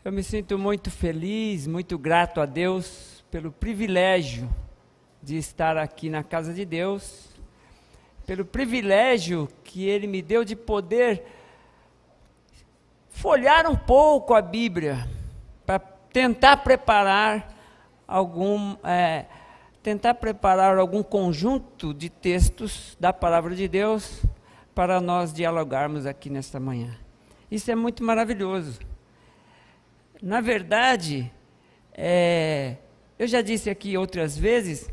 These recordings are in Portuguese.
Eu me sinto muito feliz, muito grato a Deus pelo privilégio de estar aqui na casa de Deus, pelo privilégio que Ele me deu de poder folhear um pouco a Bíblia, para tentar preparar algum conjunto de textos da Palavra de Deus para nós dialogarmos aqui nesta manhã. Isso é muito maravilhoso. Na verdade, eu já disse aqui outras vezes,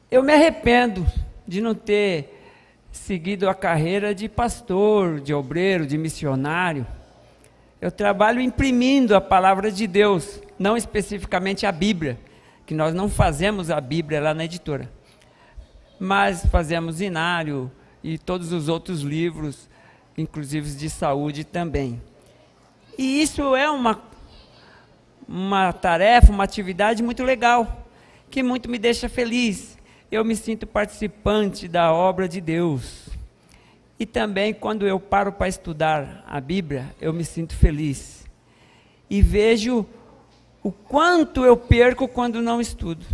eu me arrependo de não ter seguido a carreira de pastor, de obreiro, de missionário. Eu trabalho imprimindo a palavra de Deus, não especificamente a Bíblia, que nós não fazemos a Bíblia lá na editora, mas fazemos Inário e todos os outros livros, inclusive de saúde também. E isso é uma tarefa, uma atividade muito legal, que muito me deixa feliz. Eu me sinto participante da obra de Deus. E também, quando eu paro para estudar a Bíblia, eu me sinto feliz. E vejo o quanto eu perco quando não estudo.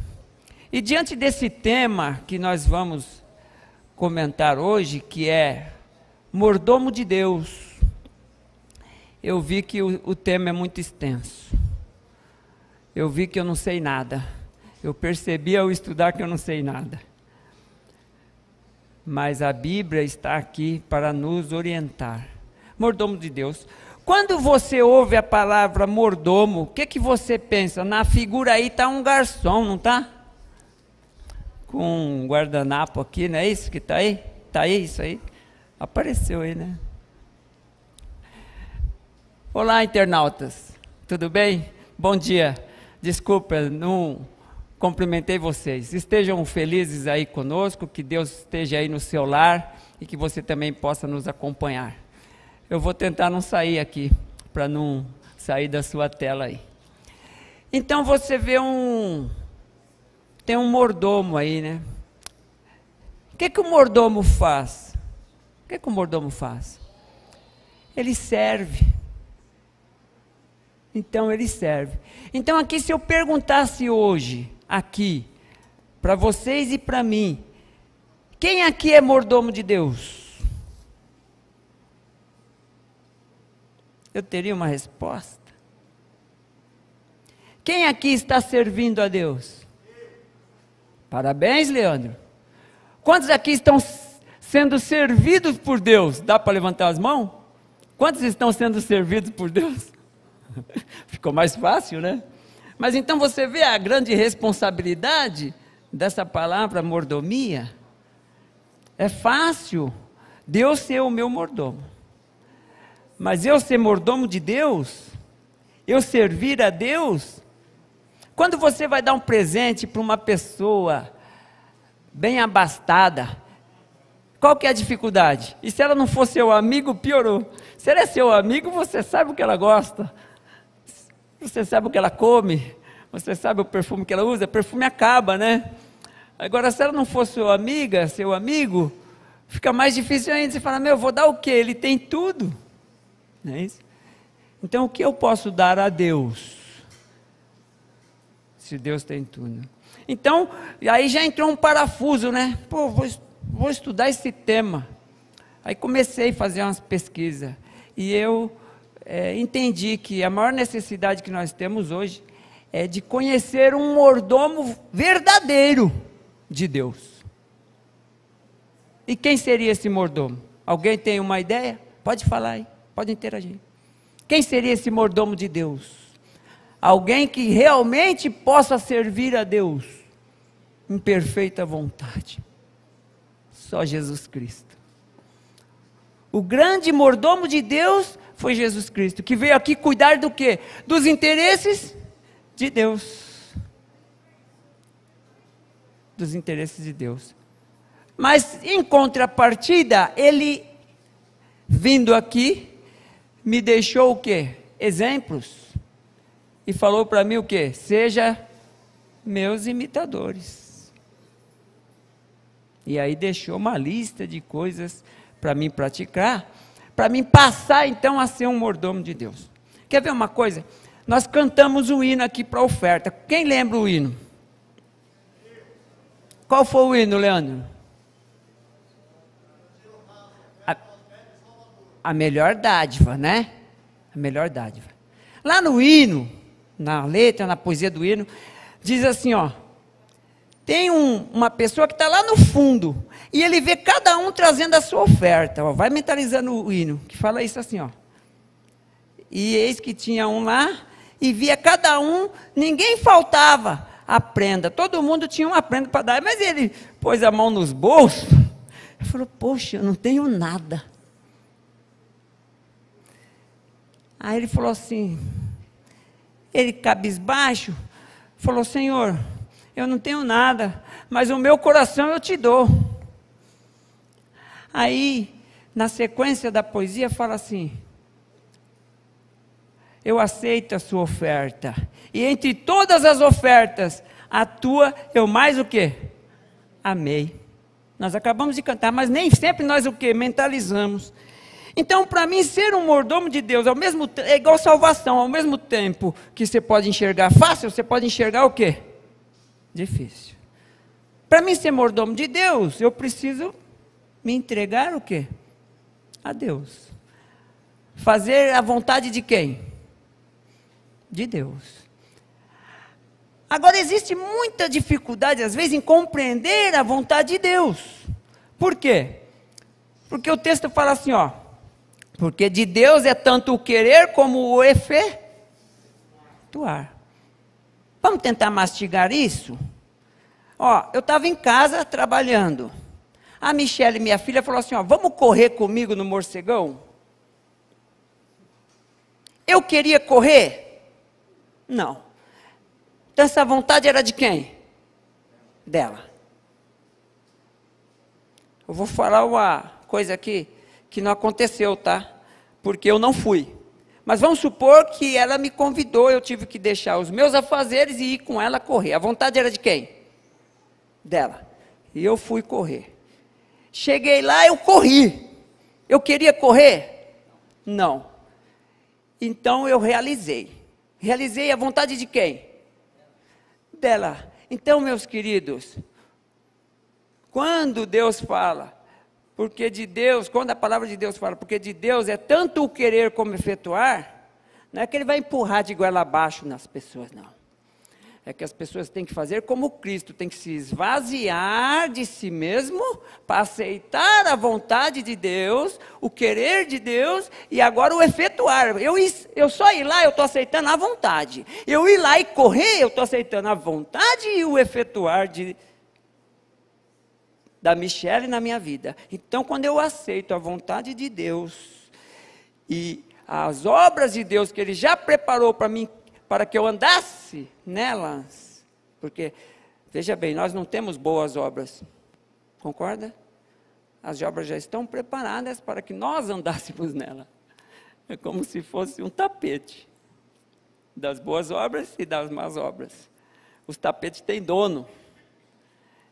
E diante desse tema que nós vamos comentar hoje, que é mordomo de Deus, eu vi que o tema é muito extenso. Eu vi que eu não sei nada. Eu percebi ao estudar que eu não sei nada. Mas a Bíblia está aqui para nos orientar. Mordomo de Deus. Quando você ouve a palavra mordomo, o que você pensa? Na figura aí está um garçom, não está? Com um guardanapo aqui, não é isso que está aí? Está aí isso aí? Apareceu aí, né? Olá, internautas. Tudo bem? Bom dia. Desculpa, não cumprimentei vocês. Estejam felizes aí conosco, que Deus esteja aí no seu lar e que você também possa nos acompanhar. Eu vou tentar não sair aqui, para não sair da sua tela aí. Então você vê tem um mordomo aí, né? O que o mordomo faz? O que o mordomo faz? Ele serve. Então ele serve. Então aqui, se eu perguntasse hoje, aqui, para vocês e para mim, quem aqui é mordomo de Deus? Eu teria uma resposta. Quem aqui está servindo a Deus? Parabéns, Leandro. Quantos aqui estão sendo servidos por Deus? Dá para levantar as mãos? Quantos estão sendo servidos por Deus? Ficou mais fácil, né? Mas então você vê a grande responsabilidade dessa palavra mordomia. É fácil Deus ser o meu mordomo. Mas eu ser mordomo de Deus, eu servir a Deus. Quando você vai dar um presente para uma pessoa bem abastada, qual que é a dificuldade? E se ela não for seu amigo, piorou. Se ela é seu amigo, você sabe o que ela gosta. Você sabe o que ela come, você sabe o perfume que ela usa, perfume acaba, né? Agora, se ela não for sua amiga, seu amigo, fica mais difícil ainda. Você fala, eu vou dar o quê? Ele tem tudo. Não é isso? Então, o que eu posso dar a Deus? Se Deus tem tudo. Então, aí já entrou um parafuso, né? Vou estudar esse tema. Aí comecei a fazer umas pesquisas. E eu entendi que a maior necessidade que nós temos hoje é de conhecer um mordomo verdadeiro de Deus. E quem seria esse mordomo? Alguém tem uma ideia? Pode falar aí, pode interagir. Quem seria esse mordomo de Deus? Alguém que realmente possa servir a Deus em perfeita vontade. Só Jesus Cristo. O grande mordomo de Deus foi Jesus Cristo, que veio aqui cuidar do quê? Dos interesses de Deus. Dos interesses de Deus. Mas, em contrapartida, ele, vindo aqui, me deixou o quê? Exemplos. E falou para mim o quê? Seja meus imitadores. E aí deixou uma lista de coisas para mim praticar, para mim passar então a ser um mordomo de Deus. Quer ver uma coisa? Nós cantamos o hino aqui para a oferta. Quem lembra o hino? Qual foi o hino, Leandro? A melhor dádiva, né? A melhor dádiva. Lá no hino, na letra, na poesia do hino, diz assim, ó. Tem uma pessoa que está lá no fundo, e ele vê cada um trazendo a sua oferta. Ó, vai mentalizando o hino, que fala isso assim, ó. E eis que tinha um lá, e via cada um, ninguém faltava a prenda. Todo mundo tinha uma prenda para dar, mas ele pôs a mão nos bolsos, e falou, poxa, eu não tenho nada. Aí ele falou assim, ele cabisbaixo, falou, Senhor, eu não tenho nada, mas o meu coração eu te dou. Aí, na sequência da poesia, fala assim, eu aceito a sua oferta, e entre todas as ofertas, a tua eu mais o quê? Amei. Nós acabamos de cantar, mas nem sempre nós o quê? Mentalizamos. Então, para mim, ser um mordomo de Deus, é igual salvação, ao mesmo tempo que você pode enxergar fácil, você pode enxergar o quê? Difícil. Para mim ser mordomo de Deus, eu preciso me entregar o quê? A Deus. Fazer a vontade de quem? De Deus. Agora, existe muita dificuldade, às vezes, em compreender a vontade de Deus. Por quê? Porque o texto fala assim, ó. Porque de Deus é tanto o querer como o efetuar. Vamos tentar mastigar isso? Ó, eu estava em casa trabalhando. A Michele, minha filha, falou assim, ó, vamos correr comigo no morcegão? Eu queria correr? Não. Então essa vontade era de quem? Dela. Eu vou falar uma coisa aqui que não aconteceu, tá? Porque eu não fui. Mas vamos supor que ela me convidou, eu tive que deixar os meus afazeres e ir com ela correr. A vontade era de quem? Dela. E eu fui correr. Cheguei lá, eu corri. Eu queria correr? Não. Então eu realizei. Realizei a vontade de quem? Dela. Então, meus queridos, quando Deus fala, porque de Deus, quando a palavra de Deus fala, porque de Deus é tanto o querer como efetuar, não é que Ele vai empurrar de goela abaixo nas pessoas, não. É que as pessoas têm que fazer como Cristo, tem que se esvaziar de si mesmo, para aceitar a vontade de Deus, o querer de Deus, e agora o efetuar. Eu só ir lá, eu estou aceitando a vontade. Eu ir lá e correr, eu estou aceitando a vontade e o efetuar da Michele na minha vida. Então, quando eu aceito a vontade de Deus e as obras de Deus que Ele já preparou para mim, para que eu andasse nelas, porque, veja bem, nós não temos boas obras, concorda? As obras já estão preparadas para que nós andássemos nela. É como se fosse um tapete das boas obras e das más obras. Os tapetes têm dono.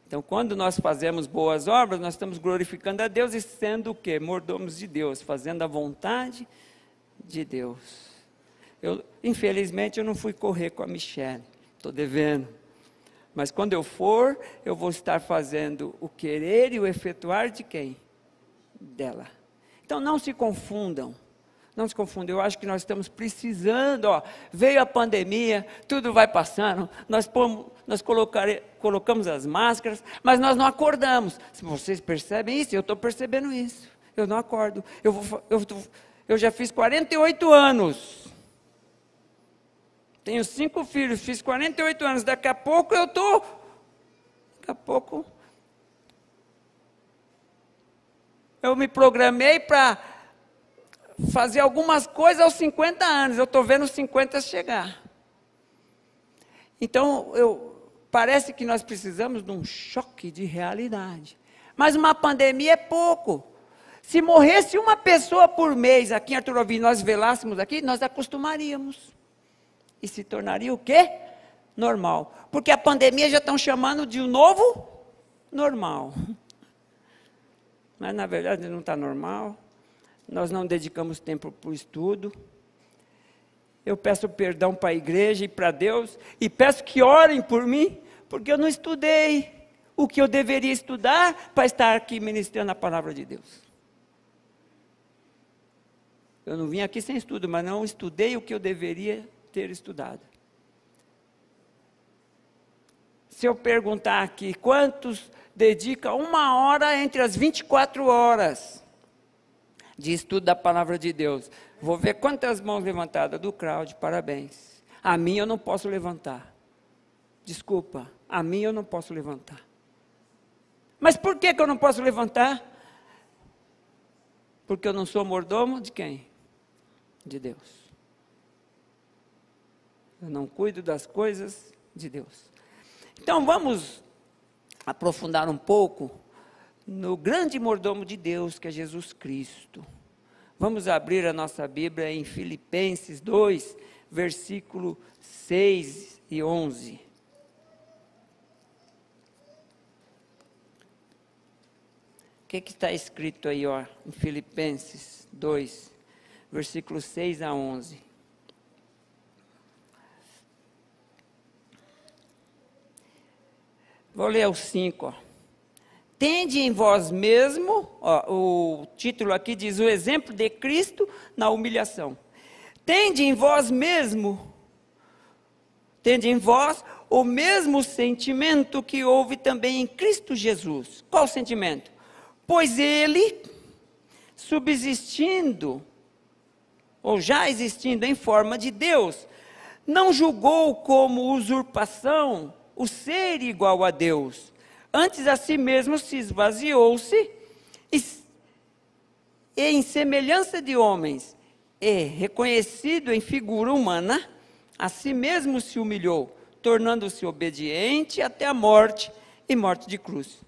Então, quando nós fazemos boas obras, nós estamos glorificando a Deus e sendo o quê? Mordomos de Deus, fazendo a vontade de Deus. Infelizmente, eu não fui correr com a Michele, estou devendo. Mas quando eu for, eu vou estar fazendo o querer e o efetuar de quem? Dela. Então, não se confundam. Não se confundam, eu acho que nós estamos precisando, ó, veio a pandemia, tudo vai passando, nós colocamos as máscaras, mas nós não acordamos. Se vocês percebem isso, eu estou percebendo isso, eu não acordo, eu já fiz 48 anos, tenho 5 filhos, fiz 48 anos, daqui a pouco eu me programei para fazer algumas coisas aos 50 anos, eu estou vendo os 50 chegar. Então, parece que nós precisamos de um choque de realidade. Mas uma pandemia é pouco. Se morresse uma pessoa por mês aqui em Arthur Alvim, nós velássemos aqui, nós acostumaríamos. E se tornaria o quê? Normal. Porque a pandemia já estão chamando de um novo normal. Mas na verdade não está normal. Nós não dedicamos tempo para o estudo. eu peço perdão para a igreja e para Deus, e peço que orem por mim, porque eu não estudei o que eu deveria estudar para estar aqui ministrando a palavra de Deus. Eu não vim aqui sem estudo, mas não estudei o que eu deveria ter estudado. Se eu perguntar aqui, quantos dedicam 1 hora entre as 24 horas de estudo da palavra de Deus? Vou ver quantas mãos levantadas do crowd, parabéns. A minha eu não posso levantar. Desculpa, a minha eu não posso levantar. Mas por que eu não posso levantar? Porque eu não sou mordomo de quem? De Deus. Eu não cuido das coisas de Deus. Então vamos aprofundar um pouco no grande mordomo de Deus, que é Jesus Cristo. Vamos abrir a nossa Bíblia em Filipenses 2, versículo 6 e 11. O que está escrito aí, ó, em Filipenses 2, versículos 6 a 11? Vou ler o 5, ó. Tende em vós mesmo, ó, o título aqui diz, o exemplo de Cristo na humilhação. Tende em vós mesmo, tende em vós o mesmo sentimento que houve também em Cristo Jesus. Qual sentimento? Pois ele, subsistindo, ou já existindo em forma de Deus, não julgou como usurpação o ser igual a Deus. Antes a si mesmo se esvaziou-se e em semelhança de homens, e reconhecido em figura humana, a si mesmo se humilhou, tornando-se obediente até a morte e morte de cruz.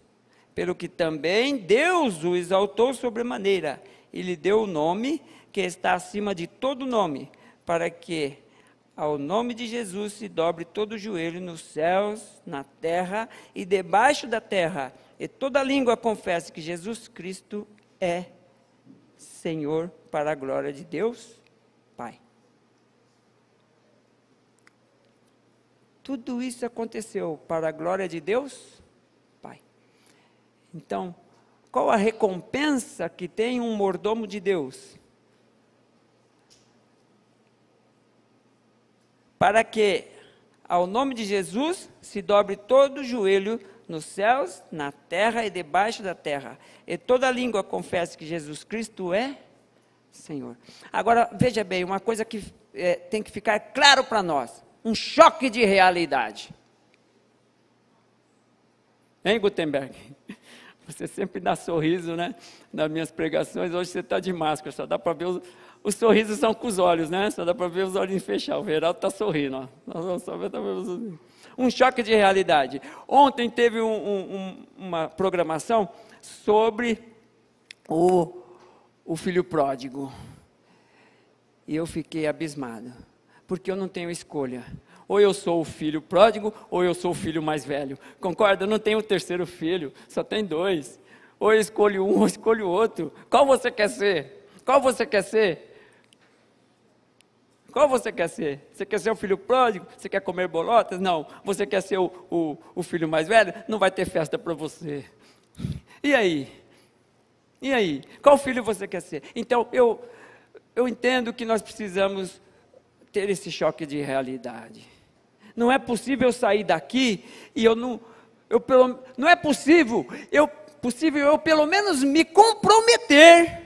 Pelo que também Deus o exaltou sobremaneira, e lhe deu o nome que está acima de todo nome, para que ao nome de Jesus se dobre todo o joelho nos céus, na terra e debaixo da terra, e toda língua confesse que Jesus Cristo é Senhor, para a glória de Deus, Pai. Tudo isso aconteceu para a glória de Deus, Pai. Então, qual a recompensa que tem um mordomo de Deus? Para que ao nome de Jesus se dobre todo o joelho nos céus, na terra e debaixo da terra, e toda língua confesse que Jesus Cristo é Senhor. Agora, veja bem, uma coisa que tem que ficar claro para nós, um choque de realidade. Hein, Gutenberg? Você sempre dá sorriso, né? Nas minhas pregações, hoje você está de máscara, só dá para ver os sorrisos são com os olhos, né? Só dá para ver os olhinhos fechados. O Veraldo está sorrindo, ó. Um choque de realidade. Ontem teve uma programação sobre o filho pródigo. E eu fiquei abismado, porque eu não tenho escolha. Ou eu sou o filho pródigo, ou eu sou o filho mais velho. Concorda? Eu não tenho o terceiro filho, só tem 2. Ou eu escolho um, ou eu escolho outro. Qual você quer ser? Qual você quer ser? Qual você quer ser? Você quer ser o filho pródigo? Você quer comer bolotas? Não. Você quer ser o filho mais velho? Não vai ter festa para você. E aí? E aí? Qual filho você quer ser? Então, eu entendo que nós precisamos ter esse choque de realidade. Não é possível eu sair daqui e não é possível eu pelo menos me comprometer.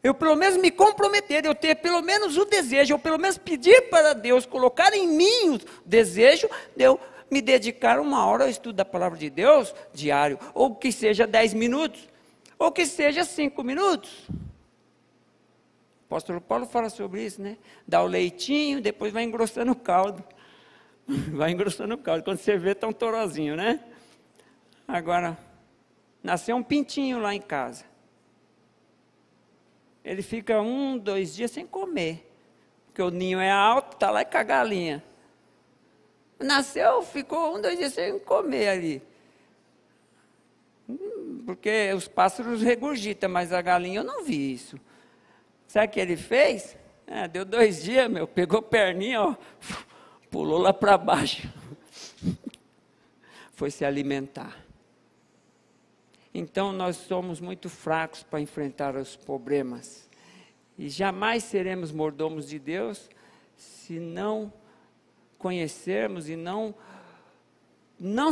Eu ter pelo menos o desejo, eu pelo menos pedir para Deus colocar em mim o desejo de eu me dedicar 1 hora ao estudo da palavra de Deus diário, ou que seja 10 minutos, ou que seja 5 minutos. O apóstolo Paulo fala sobre isso, né? Dá o leitinho, depois vai engrossando o caldo. Vai engrossando o caldo. Quando você vê, está um torozinho, né? Agora, nasceu um pintinho lá em casa. Ele fica 1, 2 dias sem comer. Porque o ninho é alto, está lá com a galinha. Nasceu, ficou 1, 2 dias sem comer ali. Porque os pássaros regurgitam, mas a galinha eu não vi isso. Sabe o que ele fez? Deu 2 dias, pegou perninha, ó, pulou lá para baixo. Foi se alimentar. Então, nós somos muito fracos para enfrentar os problemas. E jamais seremos mordomos de Deus se não conhecermos e não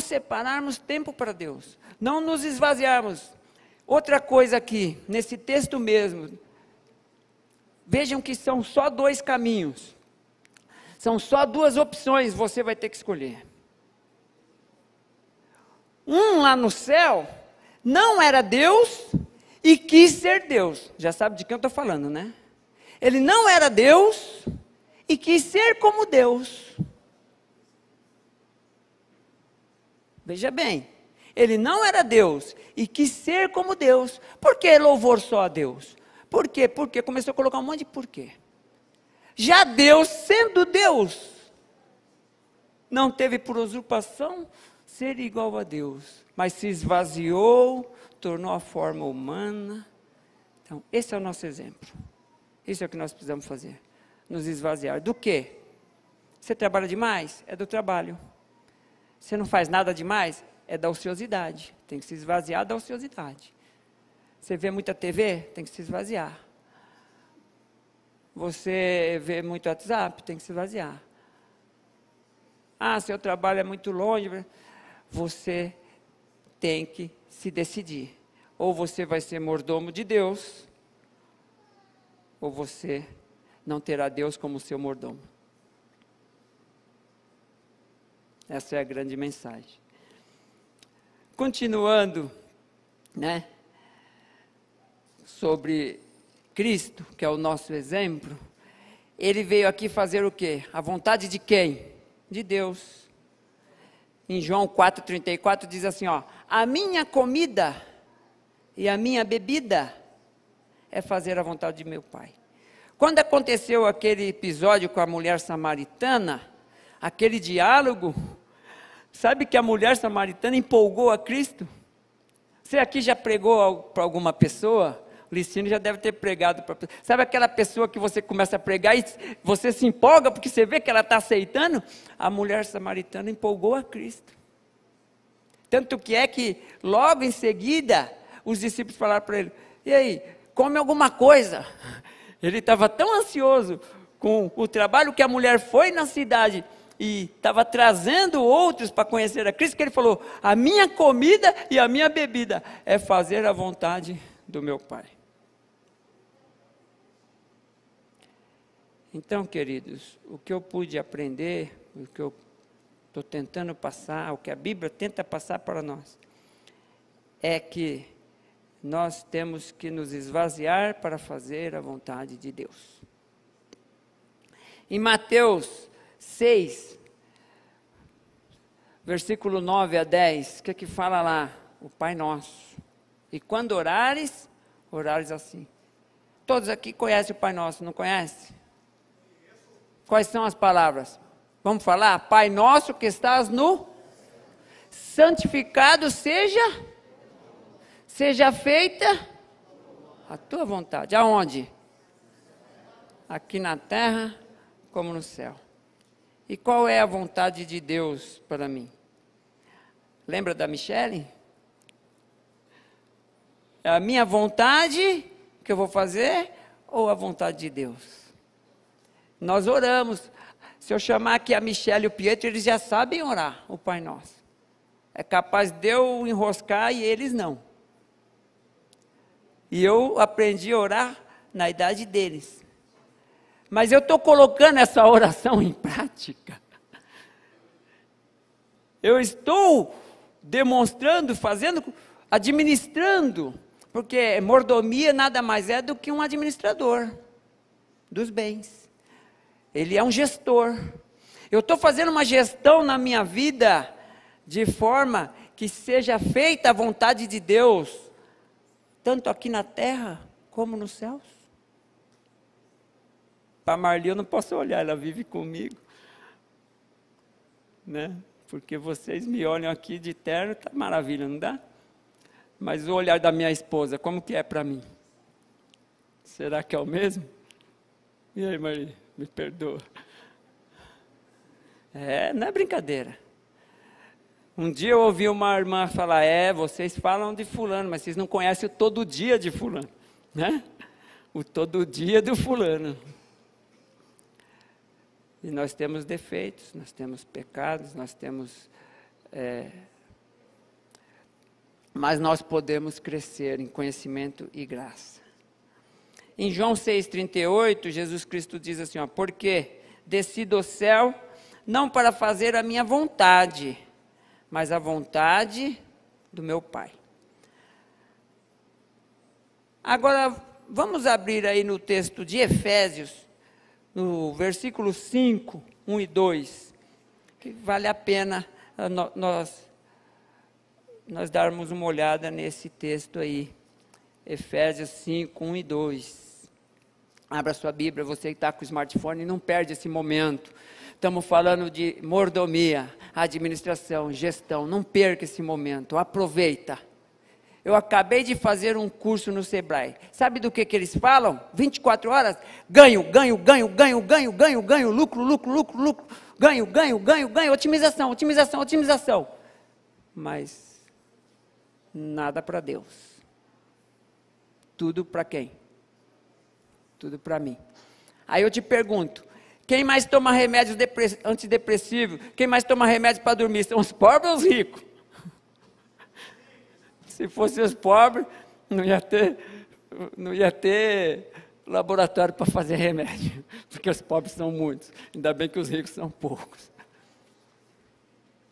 separarmos tempo para Deus. Não nos esvaziarmos. Outra coisa aqui, nesse texto mesmo. Vejam que são só 2 caminhos. São só 2 opções, você vai ter que escolher. Um lá no céu não era Deus e quis ser Deus. Já sabe de quem eu estou falando, né? Ele não era Deus e quis ser como Deus. Veja bem, ele não era Deus e quis ser como Deus. Por que louvor só a Deus? Por quê? Porque começou a colocar um monte de porquê. Já Deus, sendo Deus, não teve por usurpação ser igual a Deus, mas se esvaziou, tornou a forma humana. Então, esse é o nosso exemplo. Isso é o que nós precisamos fazer. Nos esvaziar. Do quê? Você trabalha demais? É do trabalho. Você não faz nada demais? É da ociosidade. Tem que se esvaziar da ociosidade. Você vê muita TV? Tem que se esvaziar. Você vê muito WhatsApp? Tem que se esvaziar. Seu trabalho é muito longe. Você tem que se decidir. Ou você vai ser mordomo de Deus, ou você não terá Deus como seu mordomo. Essa é a grande mensagem. Continuando, né, sobre Cristo, que é o nosso exemplo, ele veio aqui fazer o quê? A vontade de quem? De Deus. Em João 4,34 diz assim, ó, a minha comida e a minha bebida é fazer a vontade de meu Pai. Quando aconteceu aquele episódio com a mulher samaritana, aquele diálogo, sabe que a mulher samaritana empolgou a Cristo? Você aqui já pregou para alguma pessoa? O Licínio já deve ter pregado para... Sabe aquela pessoa que você começa a pregar e você se empolga porque você vê que ela está aceitando? A mulher samaritana empolgou a Cristo. Tanto que é que logo em seguida os discípulos falaram para ele, e aí, come alguma coisa. Ele estava tão ansioso com o trabalho que a mulher foi na cidade e estava trazendo outros para conhecer a Cristo, que ele falou, a minha comida e a minha bebida é fazer a vontade do meu Pai. Então, queridos, o que eu pude aprender, o que eu estou tentando passar, o que a Bíblia tenta passar para nós, é que nós temos que nos esvaziar para fazer a vontade de Deus. Em Mateus 6, versículo 9 a 10, o que fala lá? O Pai Nosso. E quando orares assim. Todos aqui conhecem o Pai Nosso, não conhecem? Quais são as palavras? Vamos falar? Pai Nosso que estás no... Santificado seja feita a tua vontade. Aonde? Aqui na terra como no céu. E qual é a vontade de Deus para mim? Lembra da Michele? É a minha vontade que eu vou fazer ou a vontade de Deus? Nós oramos. Se eu chamar aqui a Michele e o Pietro, eles já sabem orar o Pai Nosso. É capaz de eu enroscar e eles não. E eu aprendi a orar na idade deles. Mas eu estou colocando essa oração em prática. Eu estou demonstrando, fazendo, administrando. Porque mordomia nada mais é do que um administrador dos bens. Ele é um gestor. Eu estou fazendo uma gestão na minha vida de forma que seja feita a vontade de Deus, tanto aqui na terra como nos céus. Para Marli eu não posso olhar, ela vive comigo, né? Porque vocês me olham aqui de terno, tá maravilha, não dá? Mas o olhar da minha esposa, como que é para mim? Será que é o mesmo? E aí, Maria, me perdoa. Não é brincadeira. Um dia eu ouvi uma irmã falar, vocês falam de fulano, mas vocês não conhecem o todo dia de fulano, né? O todo dia do fulano. E nós temos defeitos, nós temos pecados, nós temos... mas nós podemos crescer em conhecimento e graça. Em João 6,38, Jesus Cristo diz assim, porque desci do céu, não para fazer a minha vontade, mas a vontade do meu Pai. Agora, vamos abrir aí no texto de Efésios, no versículo 5, 1 e 2, que vale a pena nós darmos uma olhada nesse texto aí, Efésios 5, 1 e 2. Abra sua Bíblia, você que está com o smartphone, não perde esse momento. Estamos falando de mordomia, administração, gestão, não perca esse momento, aproveita. Eu acabei de fazer um curso no Sebrae, sabe do que eles falam? 24 horas, ganho, lucro, ganho, otimização. Mas nada para Deus. Tudo para quem? Tudo para mim. Aí eu te pergunto, quem mais toma remédios antidepressivos? Quem mais toma remédios para dormir? São os pobres ou os ricos? Se fossem os pobres, não ia ter laboratório para fazer remédio, porque os pobres são muitos, ainda bem que os ricos são poucos.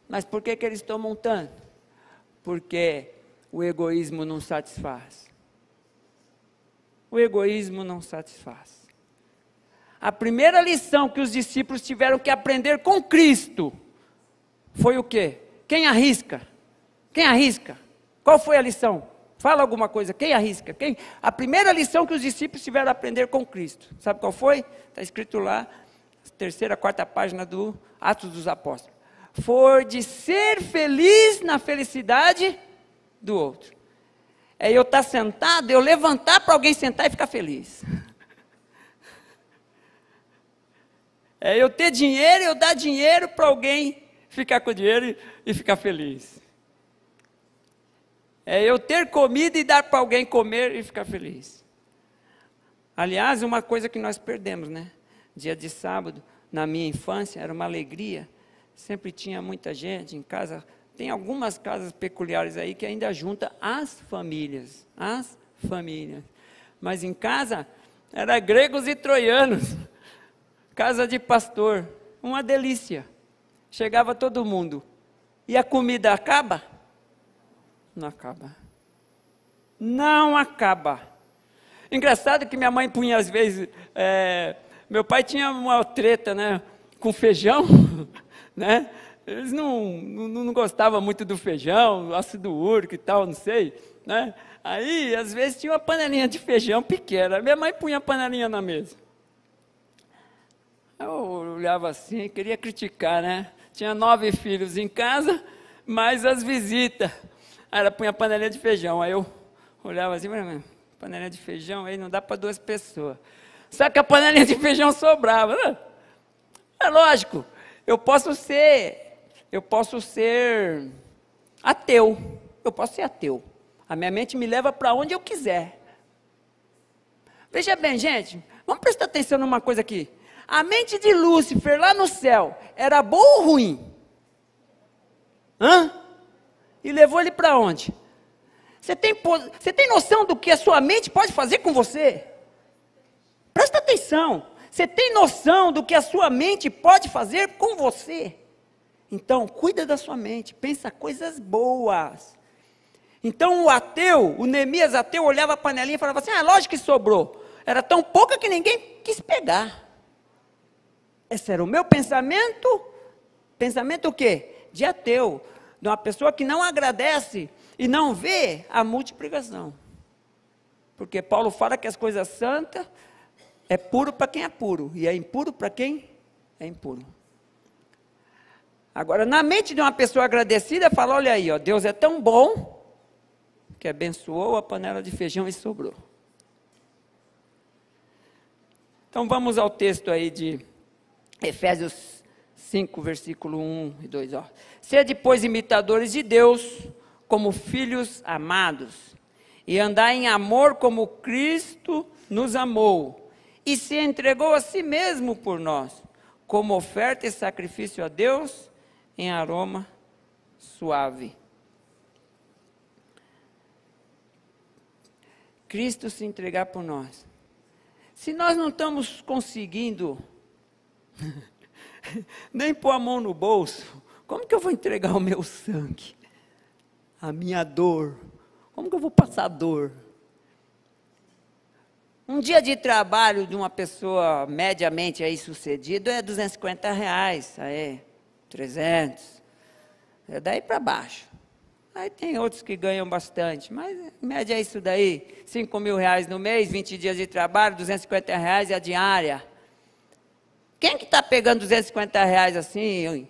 Mas por que eles tomam tanto? Porque o egoísmo não satisfaz. O egoísmo não satisfaz. A primeira lição que os discípulos tiveram que aprender com Cristo foi o quê? Quem arrisca? Quem arrisca? Qual foi a lição? Fala alguma coisa, quem arrisca? A primeira lição que os discípulos tiveram a aprender com Cristo, sabe qual foi? Está escrito lá, terceira, quarta página do Atos dos Apóstolos. Foi de ser feliz na felicidade do outro. É eu estar sentado, eu levantar para alguém sentar e ficar feliz. É eu ter dinheiro, eu dar dinheiro para alguém ficar com dinheiro e ficar feliz. É eu ter comida e dar para alguém comer e ficar feliz. Aliás, uma coisa que nós perdemos, né? Dia de sábado, na minha infância, era uma alegria. Sempre tinha muita gente em casa. Tem algumas casas peculiares aí que ainda junta as famílias. Mas em casa, era gregos e troianos. Casa de pastor. Uma delícia. Chegava todo mundo. E a comida acaba? Não acaba. Não acaba. Engraçado que minha mãe punha às vezes... meu pai tinha uma treta, né? Com feijão, né? Eles não gostavam muito do feijão, ácido úrico e tal, não sei, né? Aí, às vezes, tinha uma panelinha de feijão pequena. Minha mãe punha a panelinha na mesa. Eu olhava assim, queria criticar, né? Tinha 9 filhos em casa, mais as visitas. Aí ela punha a panelinha de feijão. Aí eu olhava assim, panelinha de feijão, aí não dá para 2 pessoas. Só que a panelinha de feijão sobrava, né? É lógico, eu posso ser ateu. Eu posso ser ateu. A minha mente me leva para onde eu quiser. Veja bem, gente, vamos prestar atenção numa coisa aqui. A mente de Lúcifer lá no céu era boa ou ruim? E levou ele para onde? Você tem noção do que a sua mente pode fazer com você? Presta atenção. Você tem noção do que a sua mente pode fazer com você? Então, cuida da sua mente, pensa coisas boas. Então, o Neemias ateu, olhava a panelinha e falava assim, lógico que sobrou. Era tão pouca que ninguém quis pegar. Esse era o meu pensamento. Pensamento o quê? De ateu. De uma pessoa que não agradece e não vê a multiplicação. Porque Paulo fala que as coisas santas é puro para quem é puro, e é impuro para quem é impuro. Agora, na mente de uma pessoa agradecida, fala, olha aí, Deus é tão bom, que abençoou a panela de feijão e sobrou. Então vamos ao texto aí de Efésios 5, versículo 1 e 2. Ó. Sede, pois, imitadores de Deus, como filhos amados, e andai em amor como Cristo nos amou, e se entregou a si mesmo por nós, como oferta e sacrifício a Deus, em aroma suave. Cristo se entregar por nós. Se nós não estamos conseguindo nem pôr a mão no bolso, como que eu vou entregar o meu sangue? A minha dor? Como que eu vou passar dor? Um dia de trabalho de uma pessoa mediamente aí sucedido é R$250, aí 300, é daí para baixo. Aí tem outros que ganham bastante, mas em média é isso daí, R$5.000 no mês, 20 dias de trabalho, R$250 é a diária. Quem que está pegando R$250 assim,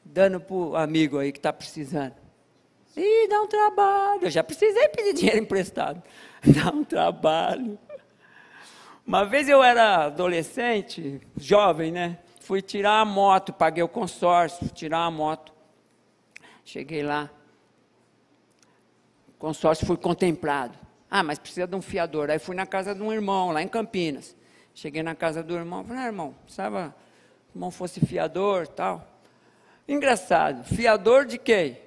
dando para o amigo aí que está precisando? Ih, dá um trabalho, eu já precisei pedir dinheiro emprestado, dá um trabalho. Uma vez eu era adolescente, jovem, né? Fui tirar a moto, paguei o consórcio, tirar a moto. Cheguei lá. Consórcio, fui contemplado. Ah, mas precisa de um fiador. Aí fui na casa de um irmão, lá em Campinas. Cheguei na casa do irmão, falei, irmão, precisava que o irmão fosse fiador e tal. Engraçado, fiador de quem?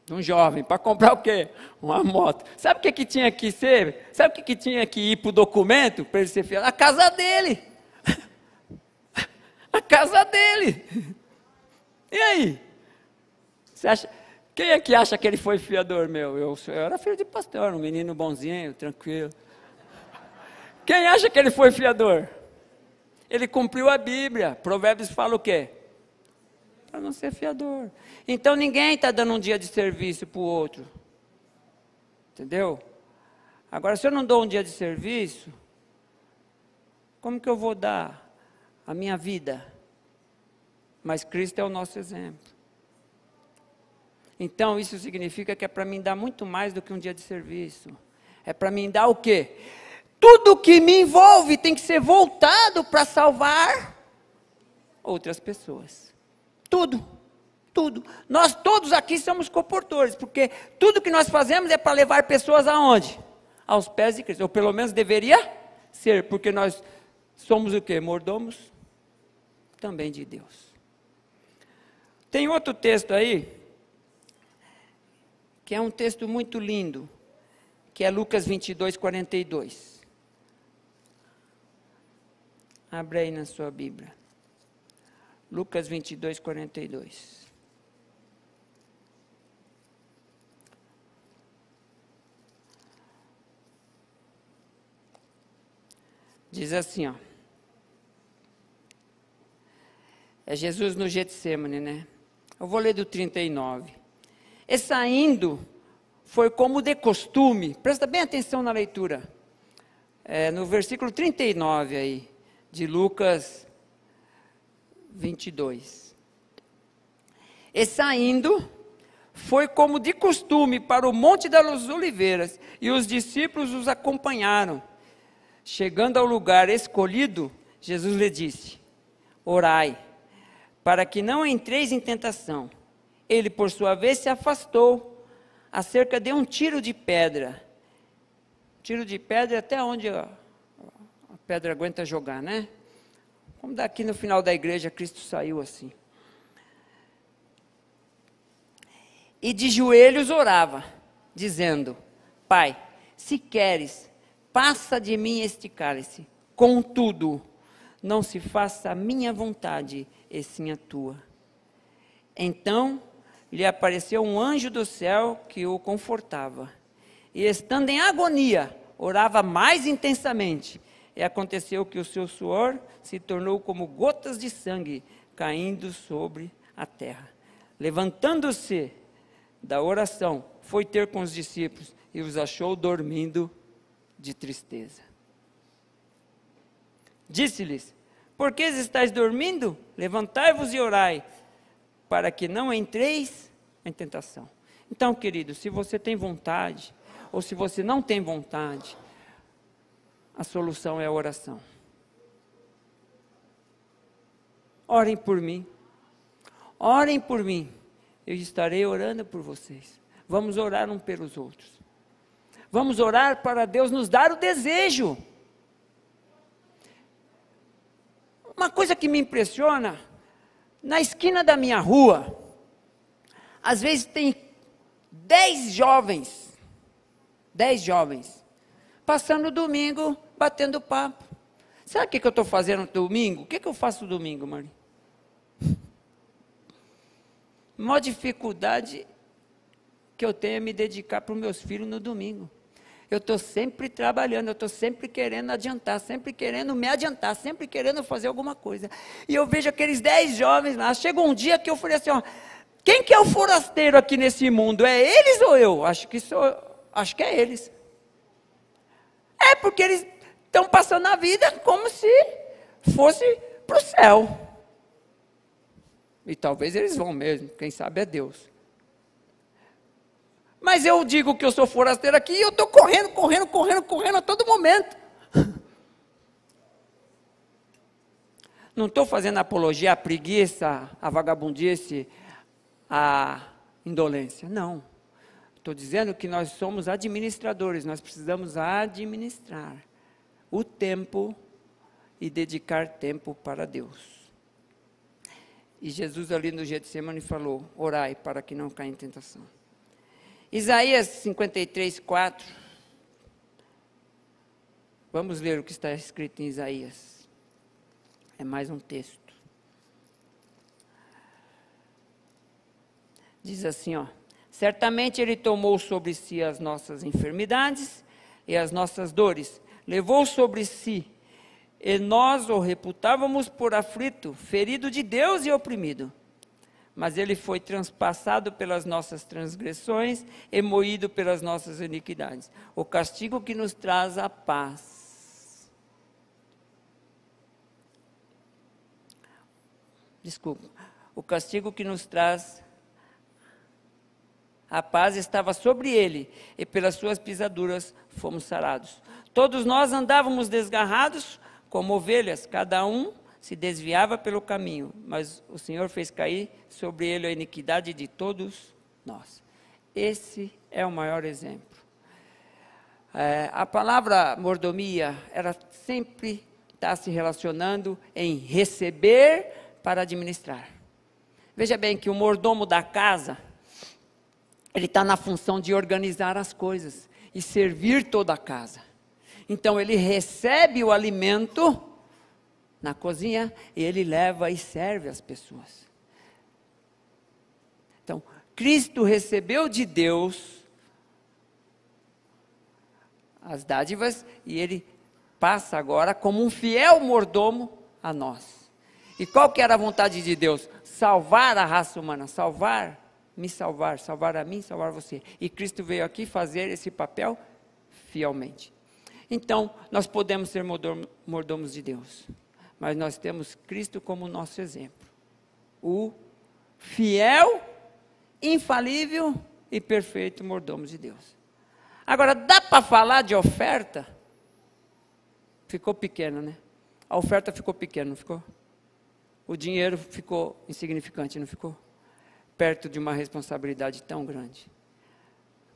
De um jovem, para comprar o quê? Uma moto. Sabe o que tinha que ser? Sabe o que tinha que ir para o documento para ele ser fiador? A casa dele. A casa dele. E aí? Você acha... Quem é que acha que ele foi fiador meu? Eu era filho de pastor, um menino bonzinho, tranquilo. Quem acha que ele foi fiador? Ele cumpriu a Bíblia. Provérbios fala o quê? Para não ser fiador. Então ninguém está dando um dia de serviço para o outro. Entendeu? Agora, se eu não dou um dia de serviço, como que eu vou dar a minha vida? Mas Cristo é o nosso exemplo. Então, isso significa que é para mim dar muito mais do que um dia de serviço. É para mim dar o quê? Tudo que me envolve tem que ser voltado para salvar outras pessoas. Tudo, tudo. Nós todos aqui somos comportores, porque tudo que nós fazemos é para levar pessoas aonde? Aos pés de Cristo. Ou pelo menos deveria ser, porque nós somos o quê? Mordomos também de Deus. Tem outro texto aí, que é um texto muito lindo, que é Lucas 22, 42. Abre aí na sua Bíblia. Lucas 22, 42. Diz assim, ó. É Jesus no Getsêmani, né? Eu vou ler do 39. E saindo, foi como de costume, presta bem atenção na leitura, no versículo 39 aí, de Lucas 22. E saindo, foi como de costume para o Monte das Oliveiras, e os discípulos os acompanharam. Chegando ao lugar escolhido, Jesus lhe disse, orai, para que não entreis em tentação. Ele, por sua vez, se afastou, a cerca de um tiro de pedra. Tiro de pedra até onde a pedra aguenta jogar, né? Como daqui no final da igreja, Cristo saiu assim. E de joelhos orava, dizendo, Pai, se queres, passa de mim este cálice. Contudo, não se faça a minha vontade, e sim a tua. Então, lhe apareceu um anjo do céu que o confortava. E estando em agonia, orava mais intensamente. E aconteceu que o seu suor se tornou como gotas de sangue caindo sobre a terra. Levantando-se da oração, foi ter com os discípulos e os achou dormindo de tristeza. Disse-lhes, por que estáis dormindo? Levantai-vos e orai, para que não entreis em tentação. Então, querido, se você tem vontade, ou se você não tem vontade, a solução é a oração. Orem por mim. Orem por mim. Eu estarei orando por vocês. Vamos orar um pelos outros. Vamos orar para Deus nos dar o desejo. Uma coisa que me impressiona, na esquina da minha rua, às vezes tem 10 jovens, passando o domingo, batendo papo. Sabe o que eu estou fazendo no domingo? O que eu faço no domingo, Maria? A maior dificuldade que eu tenho é me dedicar para os meus filhos no domingo. Eu estou sempre trabalhando, eu estou sempre querendo adiantar, sempre querendo me adiantar, sempre querendo fazer alguma coisa. E eu vejo aqueles 10 jovens lá. Chegou um dia que eu falei assim, ó, quem que é o forasteiro aqui nesse mundo? É eles ou eu? Acho que é eles. É porque eles estão passando a vida como se fosse para o céu. E talvez eles vão mesmo, quem sabe é Deus. Mas eu digo que eu sou forasteiro aqui e eu estou correndo a todo momento. Não estou fazendo apologia à preguiça, à vagabundice, à indolência. Não. Estou dizendo que nós somos administradores, nós precisamos administrar o tempo e dedicar tempo para Deus. E Jesus ali no Getsemane falou, orai para que não caia em tentação. Isaías 53, 4. Vamos ler o que está escrito em Isaías. É mais um texto. Diz assim, ó. Certamente Ele tomou sobre si as nossas enfermidades e as nossas dores. Levou sobre si, e nós o reputávamos por aflito, ferido de Deus e oprimido. Mas Ele foi transpassado pelas nossas transgressões e moído pelas nossas iniquidades. O castigo que nos traz a paz. Desculpa. O castigo que nos traz a paz estava sobre Ele, e pelas suas pisaduras fomos sarados. Todos nós andávamos desgarrados como ovelhas, cada um se desviava pelo caminho, mas o Senhor fez cair sobre ele a iniquidade de todos nós. Esse é o maior exemplo. A palavra mordomia, ela sempre está se relacionando em receber para administrar. Veja bem que o mordomo da casa, ele está na função de organizar as coisas e servir toda a casa. Então ele recebe o alimento na cozinha, e ele leva e serve as pessoas. Então, Cristo recebeu de Deus as dádivas, e ele passa agora como um fiel mordomo a nós. E qual que era a vontade de Deus? Salvar a raça humana, salvar a mim, salvar você. E Cristo veio aqui fazer esse papel fielmente. Então, nós podemos ser mordomos de Deus. Mas nós temos Cristo como nosso exemplo. O fiel, infalível e perfeito mordomo de Deus. Agora, dá para falar de oferta? Ficou pequeno, né? A oferta ficou pequena, não ficou? O dinheiro ficou insignificante, não ficou? Perto de uma responsabilidade tão grande.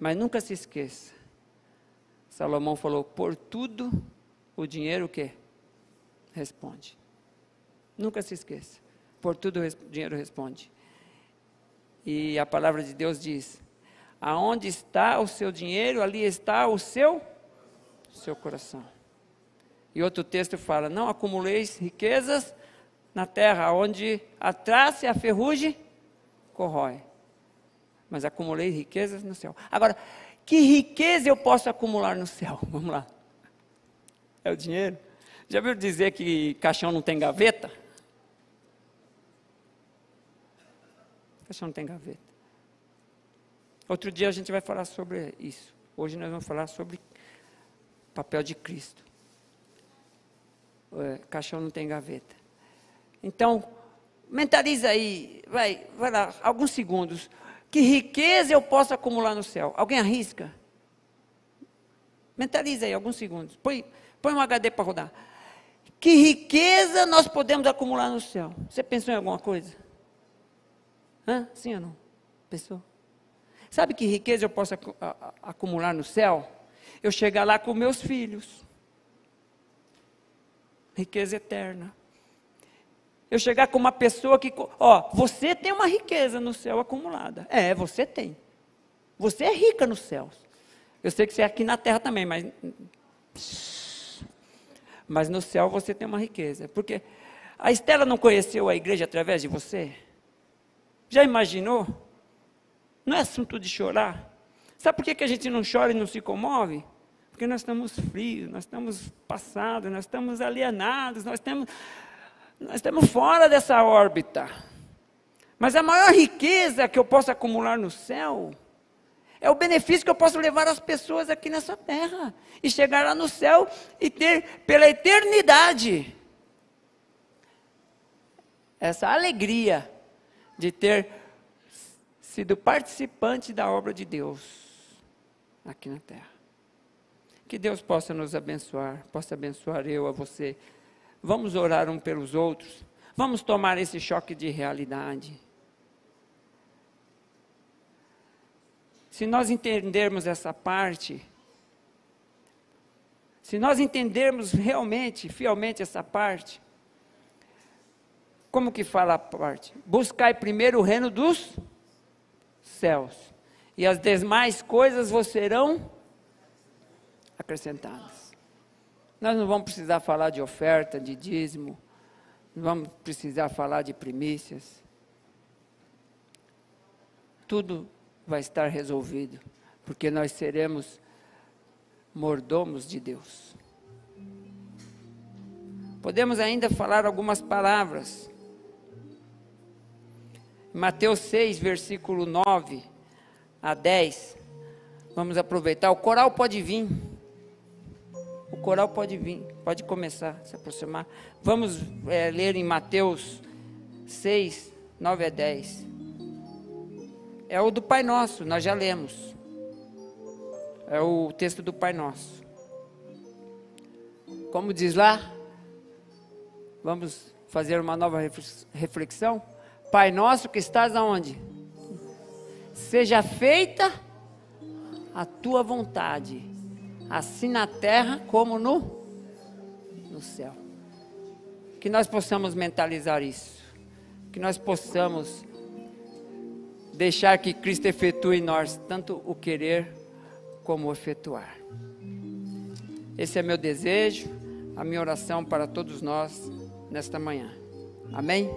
Mas nunca se esqueça. Salomão falou, por tudo o dinheiro o quê? Responde. Nunca se esqueça. Por tudo o dinheiro responde. E a palavra de Deus diz, aonde está o seu dinheiro, ali está o seu coração. E outro texto fala, não acumuleis riquezas na terra, onde a traça e a ferrugem corrói. Mas acumulei riquezas no céu. Agora, que riqueza eu posso acumular no céu? Vamos lá. É o dinheiro? Já ouviu dizer que caixão não tem gaveta? Caixão não tem gaveta. Outro dia a gente vai falar sobre isso. Hoje nós vamos falar sobre o papel de Cristo. Caixão não tem gaveta. Então, mentaliza aí, vai lá, alguns segundos. Que riqueza eu posso acumular no céu? Alguém arrisca? Mentaliza aí, alguns segundos. Põe um HD para rodar. Que riqueza nós podemos acumular no céu? Você pensou em alguma coisa? Sim ou não? Pensou? Sabe que riqueza eu posso acumular no céu? Eu chegar lá com meus filhos. Riqueza eterna. Eu chegar com uma pessoa que, você tem uma riqueza no céu acumulada. Você tem. Você é rica nos céus. Eu sei que você é aqui na terra também, mas no céu você tem uma riqueza. Porque a Estela não conheceu a igreja através de você? Já imaginou? Não é assunto de chorar. Sabe por que a gente não chora e não se comove? Porque nós estamos frios, nós estamos passados, nós estamos alienados, nós estamos fora dessa órbita. Mas a maior riqueza que eu posso acumular no céu é o benefício que eu posso levar às pessoas aqui nessa terra. E chegar lá no céu e ter pela eternidade essa alegria de ter sido participante da obra de Deus aqui na terra. Que Deus possa nos abençoar, possa abençoar eu a você. Vamos orar um pelos outros. Vamos tomar esse choque de realidade. Se nós entendermos essa parte, se nós entendermos realmente, fielmente essa parte, como que fala a parte? Buscai primeiro o reino dos céus, e as demais coisas vos serão acrescentadas. Nós não vamos precisar falar de oferta, de dízimo, não vamos precisar falar de primícias. Tudo vai estar resolvido, porque nós seremos mordomos de Deus. Podemos ainda falar algumas palavras. Mateus 6, versículo 9 a 10. Vamos aproveitar. O coral pode vir. O coral pode vir. Pode começar a se aproximar. Vamos ler em Mateus 6, 9 a 10. É o do Pai Nosso, nós já lemos. É o texto do Pai Nosso. Como diz lá? Vamos fazer uma nova reflexão? Pai Nosso que estás aonde? Seja feita a tua vontade, assim na terra como no céu. Que nós possamos mentalizar isso. Que nós possamos deixar que Cristo efetue em nós tanto o querer como o efetuar. Esse é meu desejo, a minha oração para todos nós nesta manhã. Amém?